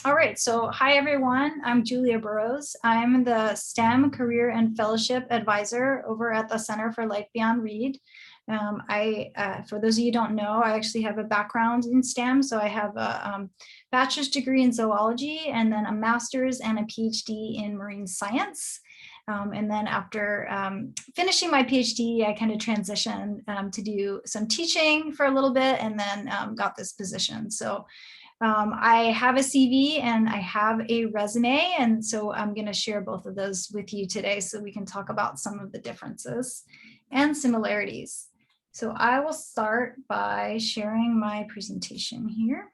All right, so hi everyone, I'm Julia Burrows. I'm the STEM Career and Fellowship Advisor over at the Center for Life Beyond Read. For those of you who don't know, I actually have a background in STEM, so I have a bachelor's degree in zoology and then a master's and a PhD in marine science. And then after finishing my PhD, I kind of transitioned to do some teaching for a little bit and then got this position. So I have a CV and I have a resume, and so I'm going to share both of those with you today so we can talk about some of the differences and similarities. So I will start by sharing my presentation here.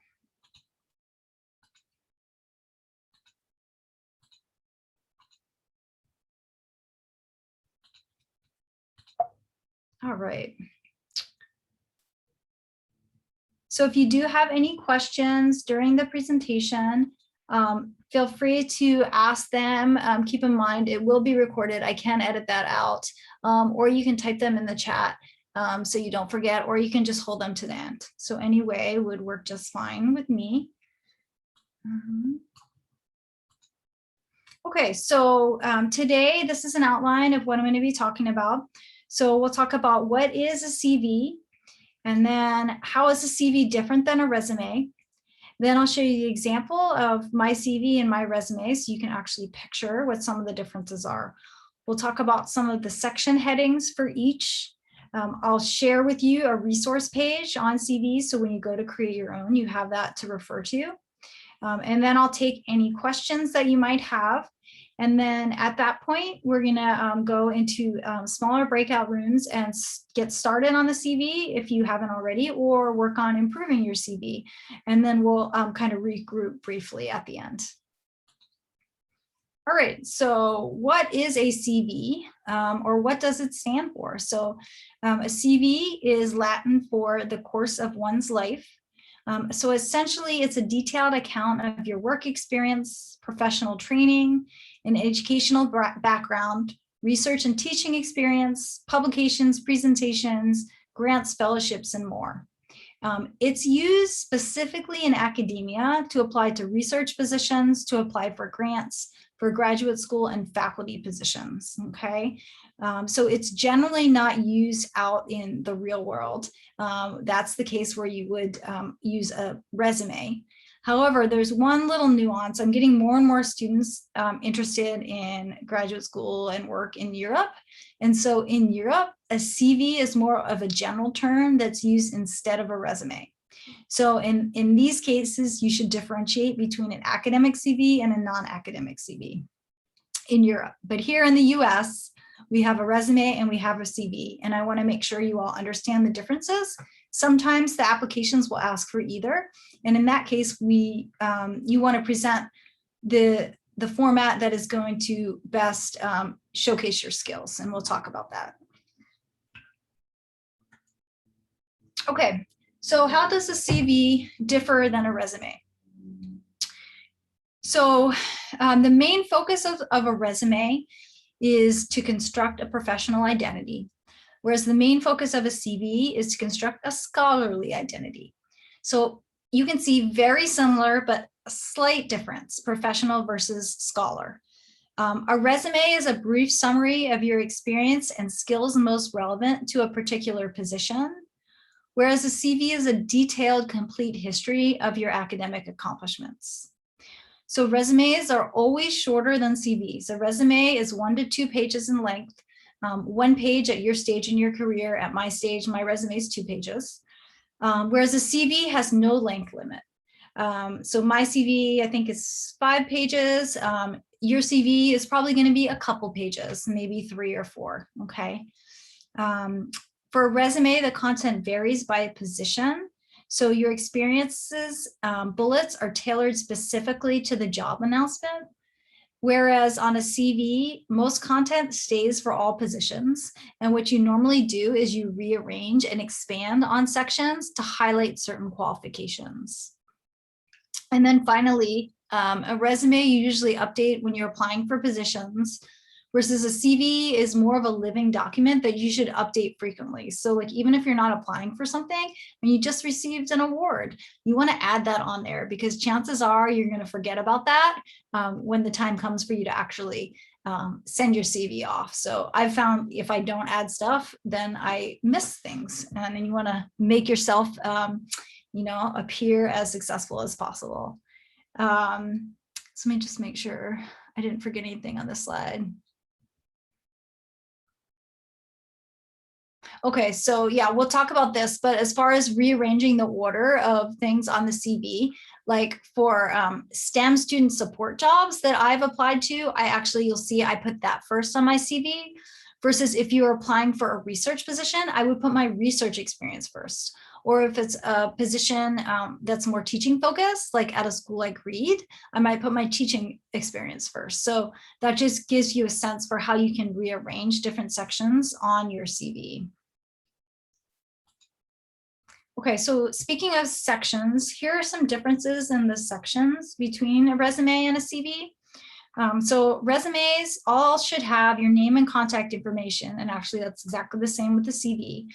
All right. So if you do have any questions during the presentation, feel free to ask them. Keep in mind, it will be recorded. I can edit that out, or you can type them in the chat so you don't forget, or you can just hold them to the end. So anyway, would work just fine with me. Okay, so today, this is an outline of what I'm going to be talking about. So we'll talk about what is a CV, and then how is a CV different than a resume? Then I'll show you the example of my CV and my resume so you can actually picture what some of the differences are. We'll talk about some of the section headings for each. I'll share with you a resource page on CVs, so when you go to create your own, you have that to refer to. And then I'll take any questions that you might have. And then at that point, we're gonna go into smaller breakout rooms and get started on the CV if you haven't already, or work on improving your CV. And then we'll kind of regroup briefly at the end. All right, so what is a CV, or what does it stand for? So a CV is Latin for the course of one's life. So essentially, it's a detailed account of your work experience, professional training, an educational background, research and teaching experience, publications, presentations, grants, fellowships, and more. It's used specifically in academia to apply to research positions, to apply for grants, for graduate school and faculty positions, okay? So it's generally not used out in the real world. That's the case where you would use a resume. However, there's one little nuance. I'm getting more and more students interested in graduate school and work in Europe. And so in Europe, a CV is more of a general term that's used instead of a resume. So in these cases, you should differentiate between an academic CV and a non-academic CV in Europe. But here in the US, we have a resume and we have a CV, and I want to make sure you all understand the differences. Sometimes the applications will ask for either, and in that case, you want to present the format that is going to best showcase your skills, and we'll talk about that. Okay, so how does a CV differ than a resume? So the main focus of a resume is to construct a professional identity, whereas the main focus of a CV is to construct a scholarly identity. So you can see very similar, but a slight difference, professional versus scholar. A resume is a brief summary of your experience and skills most relevant to a particular position, whereas a CV is a detailed, complete history of your academic accomplishments. So resumes are always shorter than CVs. A resume is 1 to 2 pages in length, 1 page at your stage in your career. At my stage, my resume is 2 pages, whereas a CV has no length limit. So my CV, I think, is 5 pages. Your CV is probably going to be a couple pages, maybe 3 or 4, okay? For a resume, the content varies by position. So your experiences bullets are tailored specifically to the job announcement, whereas on a CV, most content stays for all positions. And what you normally do is you rearrange and expand on sections to highlight certain qualifications. And then finally, a resume you usually update when you're applying for positions, versus a CV is more of a living document that you should update frequently. So like, even if you're not applying for something and you just received an award, you want to add that on there, because chances are you're going to forget about that when the time comes for you to actually send your CV off. So I've found if I don't add stuff, then I miss things, and then you want to make yourself, appear as successful as possible. So let me just make sure I didn't forget anything on this slide. Okay, so yeah, we'll talk about this, but as far as rearranging the order of things on the CV, like for STEM student support jobs that I've applied to, you'll see I put that first on my CV, versus if you are applying for a research position, I would put my research experience first. Or if it's a position that's more teaching focused, like at a school like Reed, I might put my teaching experience first. So that just gives you a sense for how you can rearrange different sections on your CV. Okay, so speaking of sections, here are some differences in the sections between a resume and a CV. So resumes all should have your name and contact information, and actually that's exactly the same with the CV.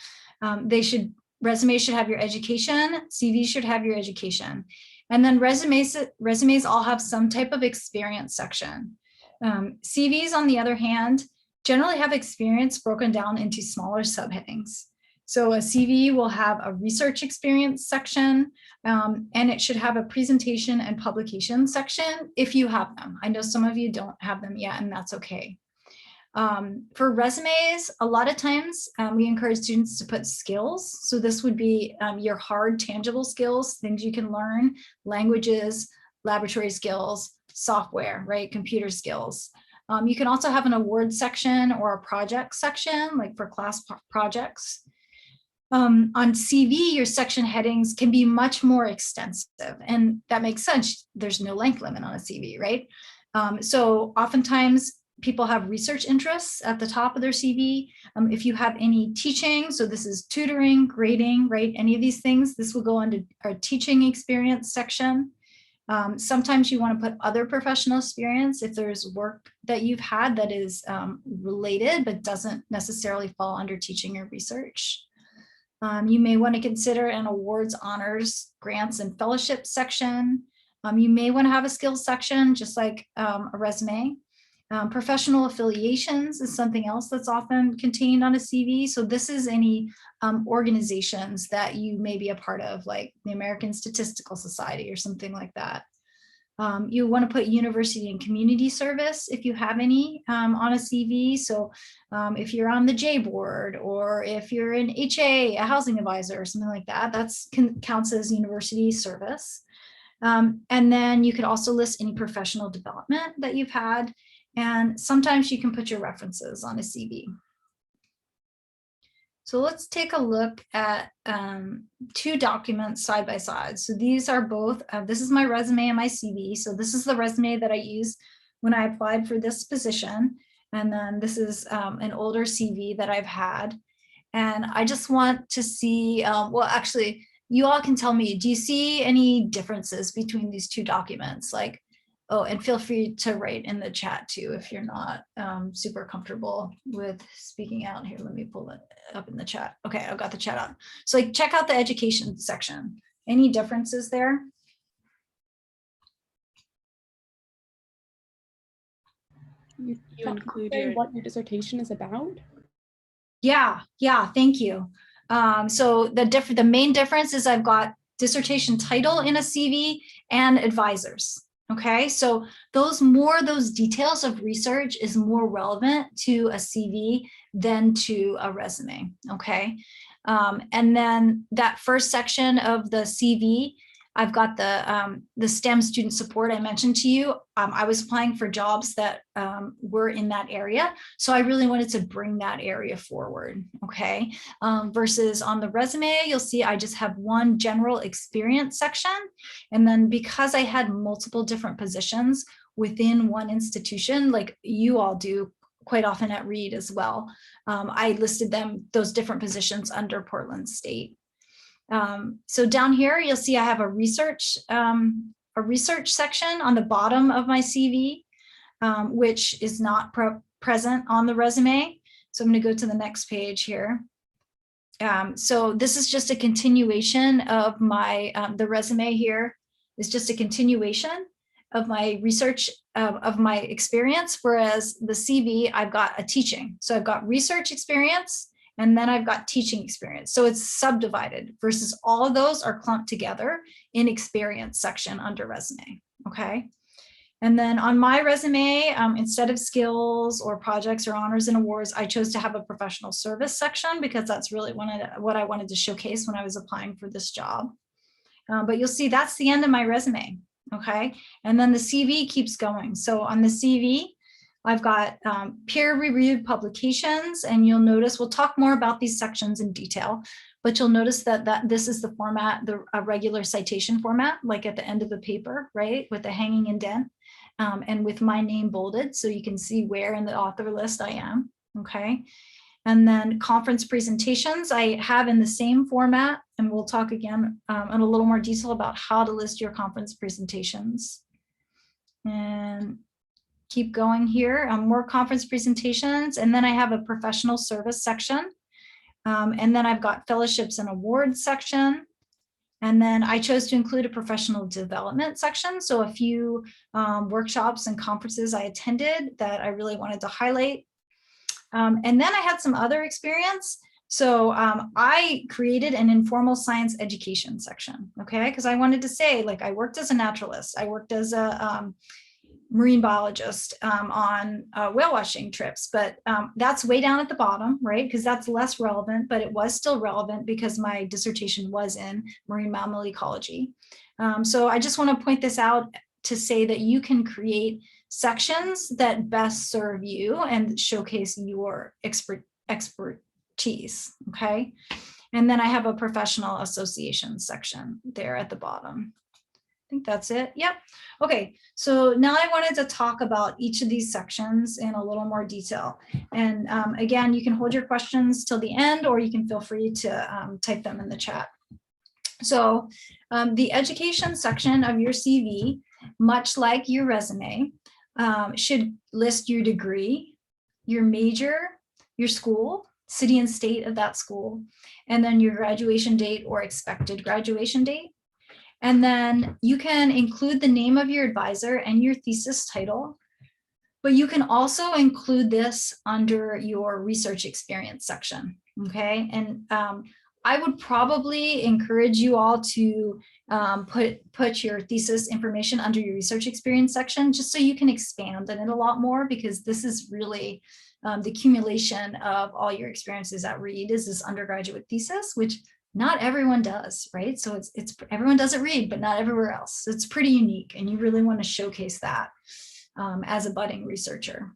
Resumes should have your education, CV should have your education. And then resumes all have some type of experience section. CVs, on the other hand, generally have experience broken down into smaller subheadings. So a CV will have a research experience section, and it should have a presentation and publication section if you have them. I know some of you don't have them yet, and that's okay. For resumes, a lot of times we encourage students to put skills. So this would be your hard, tangible skills, things you can learn, languages, laboratory skills, software, right? Computer skills. You can also have an award section or a project section, like for class projects. On CV, your section headings can be much more extensive, and that makes sense. There's no length limit on a CV, right? So oftentimes people have research interests at the top of their CV. If you have any teaching, so this is tutoring, grading, right? Any of these things, this will go into our teaching experience section. Sometimes you want to put other professional experience if there's work that you've had that is related but doesn't necessarily fall under teaching or research. You may want to consider an awards, honors, grants, and fellowship section. You may want to have a skills section, just like a resume. Professional affiliations is something else that's often contained on a CV. So this is any organizations that you may be a part of, like the American Statistical Society or something like that. You want to put university and community service if you have any on a CV. So if you're on the J board, or if you're an HA, a housing advisor or something like that, that's counts as university service. And then you could also list any professional development that you've had. And sometimes you can put your references on a CV. So let's take a look at two documents side by side. So these are both, this is my resume and my CV. So this is the resume that I used when I applied for this position. And then this is an older CV that I've had. And I just want to see, well, actually, you all can tell me, do you see any differences between these two documents? Like, oh, and feel free to write in the chat too if you're not super comfortable with speaking out. Here, let me pull it up in the chat. Okay, I've got the chat up. So like, check out the education section. Any differences there? You include what your dissertation is about? Yeah, thank you. So the main difference is I've got dissertation title in a CV and advisors. Okay, so those details of research is more relevant to a CV than to a resume. Okay, and then that first section of the CV, I've got the STEM student support I mentioned to you. I was applying for jobs that were in that area. So I really wanted to bring that area forward, okay? Versus on the resume, you'll see I just have one general experience section. And then because I had multiple different positions within one institution, like you all do quite often at Reed as well, I listed those different positions under Portland State. So down here, you'll see I have a research section on the bottom of my CV, which is not present on the resume. So I'm going to go to the next page here. So this is just a continuation of my, the resume here is just a continuation of my research, of my experience, whereas the CV, I've got a teaching. So I've got research experience, and then I've got teaching experience. So it's subdivided versus all of those are clumped together in experience section under resume, okay? And then on my resume, instead of skills or projects or honors and awards, I chose to have a professional service section because that's really what I wanted to showcase when I was applying for this job. But you'll see that's the end of my resume, okay? And then the CV keeps going. So on the CV, I've got peer-reviewed publications, and you'll notice, we'll talk more about these sections in detail, but you'll notice that this is the format, a regular citation format, like at the end of the paper, right? With the hanging indent. And with my name bolded, so you can see where in the author list I am, okay? And then conference presentations, I have in the same format, and we'll talk again in a little more detail about how to list your conference presentations. And keep going here, more conference presentations, and then I have a professional service section. And then I've got fellowships and awards section. And then I chose to include a professional development section. So a few workshops and conferences I attended that I really wanted to highlight. And then I had some other experience. So I created an informal science education section, okay? Because I wanted to say, like, I worked as a naturalist. I worked as a marine biologist on whale watching trips, but that's way down at the bottom, right? Because that's less relevant, but it was still relevant because my dissertation was in marine mammal ecology. So I just want to point this out to say that you can create sections that best serve you and showcase your expertise, okay? And then I have a professional association section there at the bottom. I think that's it. Yep. Okay. So now I wanted to talk about each of these sections in a little more detail. And again, you can hold your questions till the end, or you can feel free to type them in the chat. So the education section of your CV, much like your resume, should list your degree, your major, your school, city and state of that school, and then your graduation date or expected graduation date. And then you can include the name of your advisor and your thesis title, but you can also include this under your research experience section, okay? And I would probably encourage you all to put your thesis information under your research experience section, just so you can expand on it a lot more, because this is really the accumulation of all your experiences at Reed is this undergraduate thesis, which not everyone does, right? So it's everyone does at Reed, but not everywhere else. It's pretty unique, and you really want to showcase that as a budding researcher.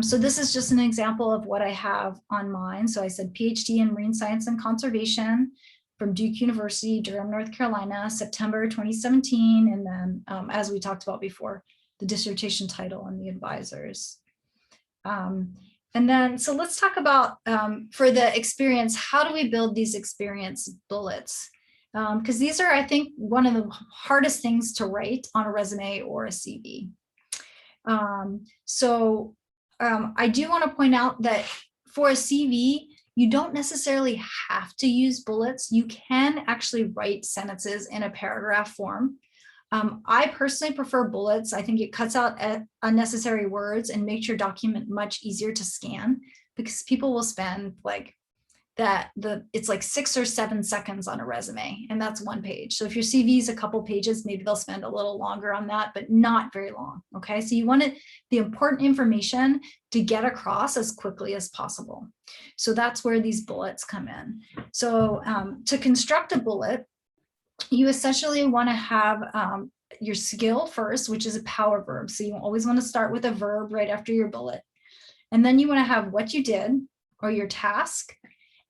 So this is just an example of what I have on mine. So I said PhD in Marine Science and Conservation from Duke University, Durham, North Carolina, September 2017. And then, as we talked about before, the dissertation title and the advisors. And then, so let's talk about, for the experience, how do we build these experience bullets? Because these are, I think, one of the hardest things to write on a resume or a CV. I do want to point out that for a CV, you don't necessarily have to use bullets. You can actually write sentences in a paragraph form. I personally prefer bullets. I think it cuts out unnecessary words and makes your document much easier to scan, because people will spend like it's like 6 or 7 seconds on a resume, and that's one page. So if your CV is a couple pages, maybe they'll spend a little longer on that, but not very long. Okay, so you want the important information to get across as quickly as possible. So that's where these bullets come in. So to construct a bullet, you essentially want to have your skill first, which is a power verb. So you always want to start with a verb right after your bullet. And then you want to have what you did or your task,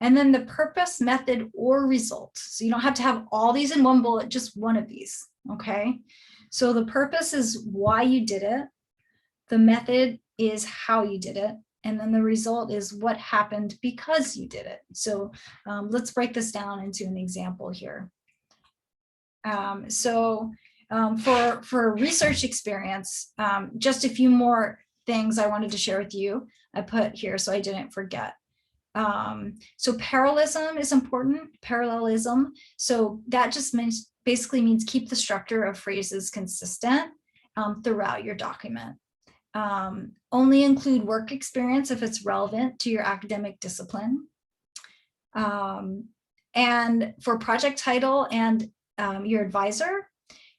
and then the purpose, method, or result. So you don't have to have all these in one bullet, just one of these, okay? So the purpose is why you did it. The method is how you did it. And then the result is what happened because you did it. So let's break this down into an example here. For research experience, just a few more things I wanted to share with you, I put here so I didn't forget. So parallelism is important, parallelism. So that just basically means keep the structure of phrases consistent throughout your document. Only include work experience if it's relevant to your academic discipline. And for project title and your advisor,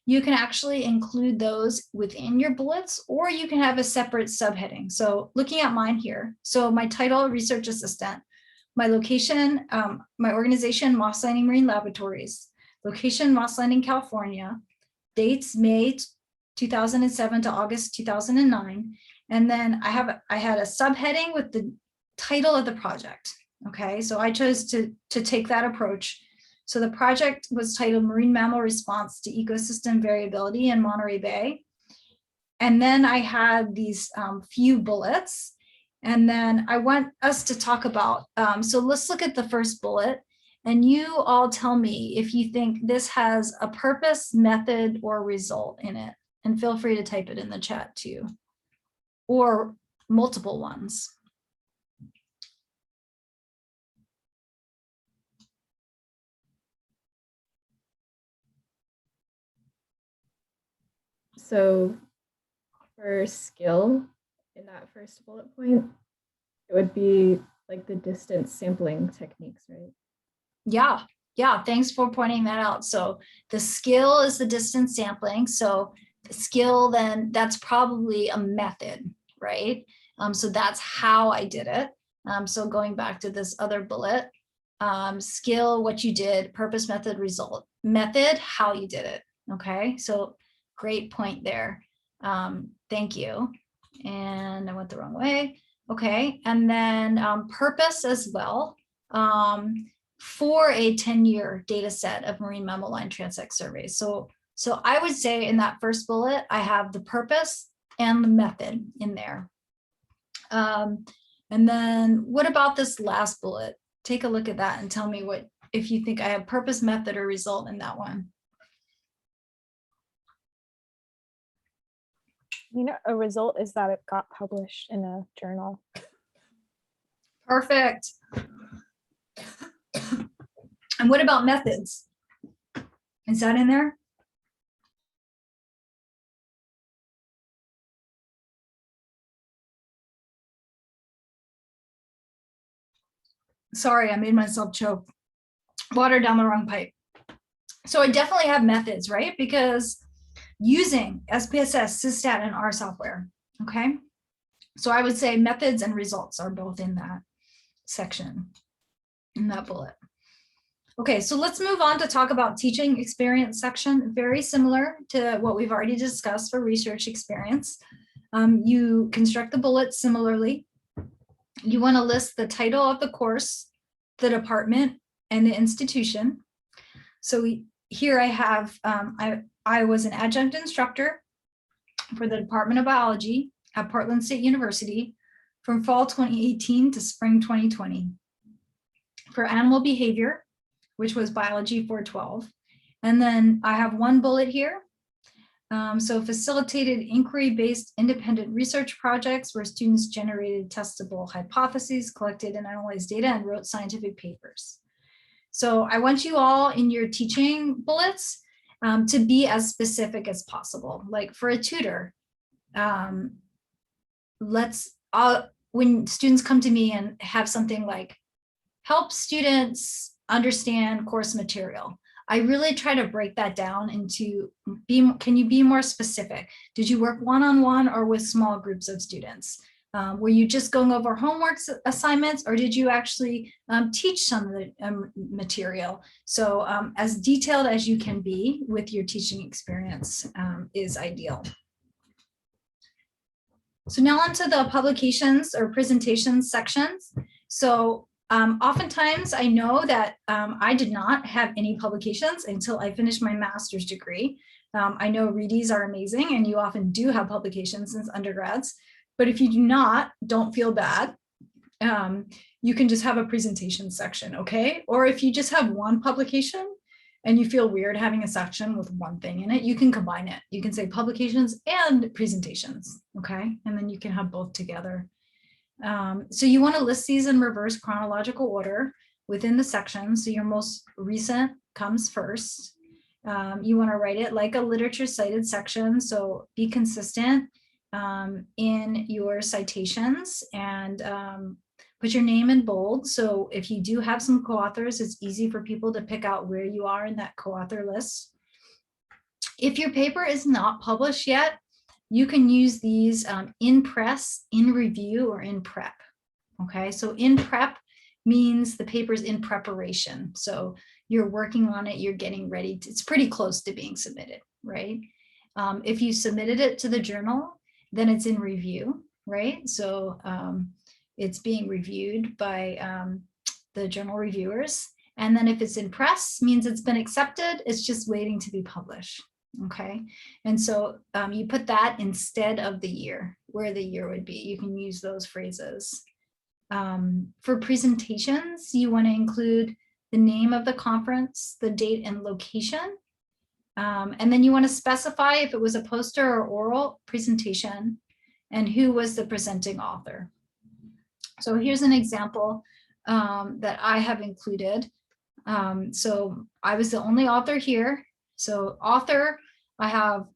you can actually include those within your bullets, or you can have a separate subheading. So looking at mine here, so my title, research assistant, my location, my organization, Moss Landing Marine Laboratories, location, Moss Landing, California, dates, May 2007 to August 2009. And then I had a subheading with the title of the project. Okay, so I chose to take that approach. So the project was titled Marine Mammal Response to Ecosystem Variability in Monterey Bay. And then I had these few bullets. And then I want us to talk about, so let's look at the first bullet. And you all tell me if you think this has a purpose, method, or result in it. And feel free to type it in the chat too, or multiple ones. So for skill in that first bullet point, it would be like the distance sampling techniques, right? Yeah, thanks for pointing that out. So the skill is the distance sampling. So the skill, then that's probably a method, right? So that's how I did it. So going back to this other bullet, skill, what you did, purpose, method, result. Method, how you did it, okay? So great point there. Thank you. And I went the wrong way. Okay, and then purpose as well. For a 10-year data set of marine mammal line transect surveys. So I would say in that first bullet, I have the purpose and the method in there. And then what about this last bullet? Take a look at that and tell me what, if you think I have purpose, method, or result in that one. You know, a result is that it got published in a journal. Perfect. And what about methods? Is that in there? Sorry, I made myself choke. Water down the wrong pipe. So I definitely have methods, right? Because using SPSS, SysStat, and R software, okay? So I would say methods and results are both in that section, in that bullet. Okay, so let's move on to talk about teaching experience section, very similar to what we've already discussed for research experience. You construct the bullets similarly. You want to list the title of the course, the department, and the institution. So here I have, I was an adjunct instructor for the Department of Biology at Portland State University from fall 2018 to spring 2020. For animal behavior, which was biology 412. And then I have one bullet here. So facilitated inquiry-based independent research projects where students generated testable hypotheses, collected and analyzed data, and wrote scientific papers. So I want you all in your teaching bullets to be as specific as possible. Like for a tutor, when students come to me and have something like, help students understand course material, I really try to break that down into, can you be more specific? Did you work one-on-one or with small groups of students? Were you just going over homework assignments, or did you actually teach some of the material? So as detailed as you can be with your teaching experience is ideal. So now onto the publications or presentations sections. So oftentimes I know that I did not have any publications until I finished my master's degree. I know Reedies are amazing and you often do have publications as undergrads, but if you do not, don't feel bad. You can just have a presentation section, okay? Or if you just have one publication, and you feel weird having a section with one thing in it, you can combine it. You can say publications and presentations, okay? And then you can have both together. So you want to list these in reverse chronological order within the section. So your most recent comes first. You want to write it like a literature cited section. So be consistent in your citations, and put your name in bold. So if you do have some co-authors, it's easy for people to pick out where you are in that co-author list. If your paper is not published yet, you can use these in press, in review, or in prep. Okay, so in prep means the paper's in preparation. So you're working on it, you're getting ready. It's pretty close to being submitted, right? If you submitted it to the journal, then it's in review, right? So it's being reviewed by the journal reviewers. And then if it's in press, means it's been accepted, it's just waiting to be published. Okay, and so you put that instead of the year, where the year would be. You can use those phrases. For presentations, you want to include the name of the conference, the date and location. And then you want to specify if it was a poster or oral presentation and who was the presenting author. So here's an example that I have included. So I was the only author here. So author, I have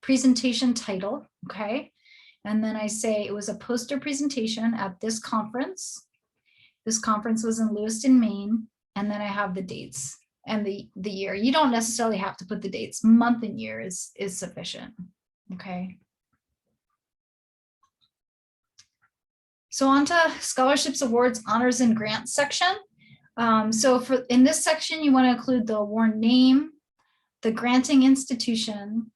presentation title, okay? And then I say it was a poster presentation at this conference. This conference was in Lewiston, Maine. And then I have the dates and the year. You don't necessarily have to put the dates. Month and year is sufficient, okay? So on to scholarships, awards, honors, and grants section. So in this section, you want to include the award name, the granting institution,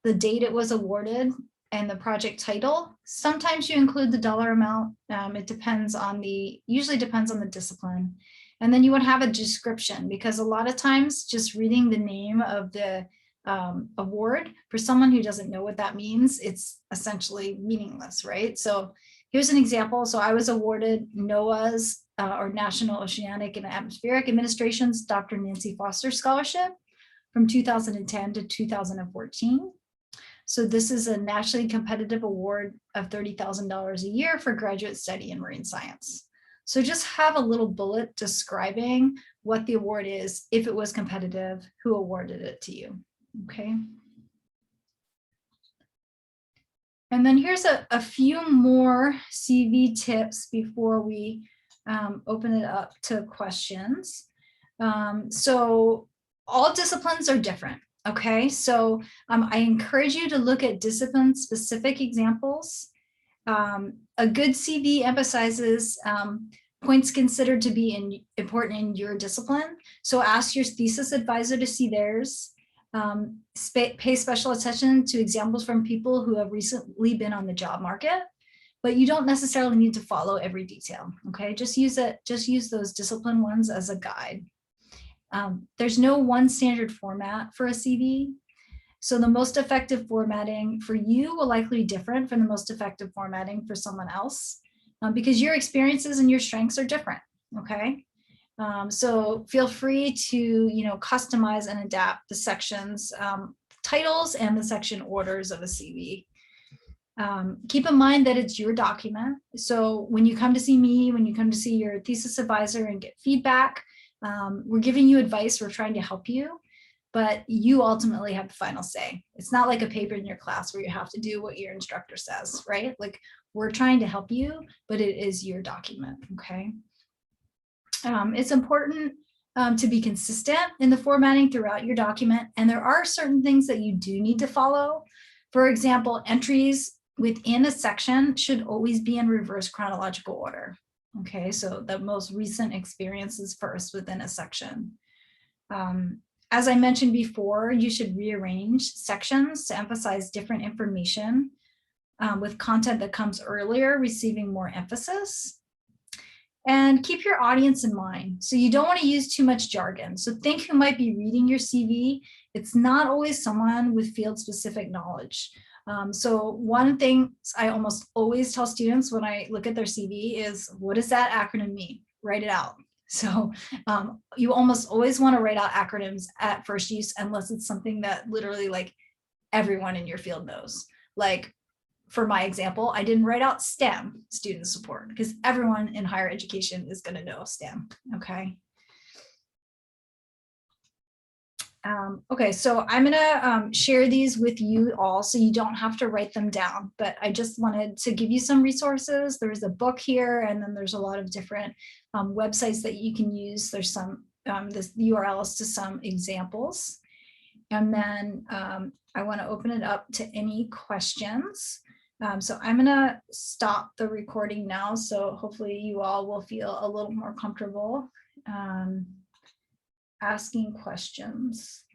the date it was awarded, and the project title. Sometimes you include the dollar amount. It depends on usually depends on the discipline. And then you would have a description, because a lot of times just reading the name of the award, for someone who doesn't know what that means, it's essentially meaningless, right? So here's an example. So I was awarded NOAA's or National Oceanic and Atmospheric Administration's Dr. Nancy Foster Scholarship from 2010 to 2014. So this is a nationally competitive award of $30,000 a year for graduate study in marine science. So just have a little bullet describing what the award is, if it was competitive, who awarded it to you, okay? And then here's a few more CV tips before we open it up to questions. So all disciplines are different, okay? So I encourage you to look at discipline-specific examples. A good CV emphasizes points considered to be important in your discipline. So ask your thesis advisor to see theirs. Pay special attention to examples from people who have recently been on the job market, but you don't necessarily need to follow every detail, okay? Just use those discipline ones as a guide. There's no one standard format for a CV. So the most effective formatting for you will likely be different from the most effective formatting for someone else, because your experiences and your strengths are different, okay? So feel free to, customize and adapt the sections, titles and the section orders of a CV. Keep in mind that it's your document. So when you come to see me, when you come to see your thesis advisor and get feedback, we're giving you advice, we're trying to help you, but you ultimately have the final say. It's not like a paper in your class where you have to do what your instructor says, right? Like, we're trying to help you, but it is your document, okay? It's important to be consistent in the formatting throughout your document, and there are certain things that you do need to follow. For example, entries within a section should always be in reverse chronological order. Okay, so the most recent experiences first within a section. As I mentioned before, you should rearrange sections to emphasize different information with content that comes earlier, receiving more emphasis. And keep your audience in mind. So you don't want to use too much jargon. So think who might be reading your CV. It's not always someone with field-specific knowledge. So one thing I almost always tell students when I look at their CV is, what does that acronym mean? Write it out. So you almost always want to write out acronyms at first use unless it's something that literally like everyone in your field knows. Like for my example, I didn't write out STEM, student support, because everyone in higher education is going to know STEM. Okay. Okay, so I'm gonna share these with you all so you don't have to write them down, but I just wanted to give you some resources. There's a book here, and then there's a lot of different websites that you can use. There's some this URLs to some examples. And then I want to open it up to any questions. So I'm gonna stop the recording now, so hopefully you all will feel a little more comfortable asking questions.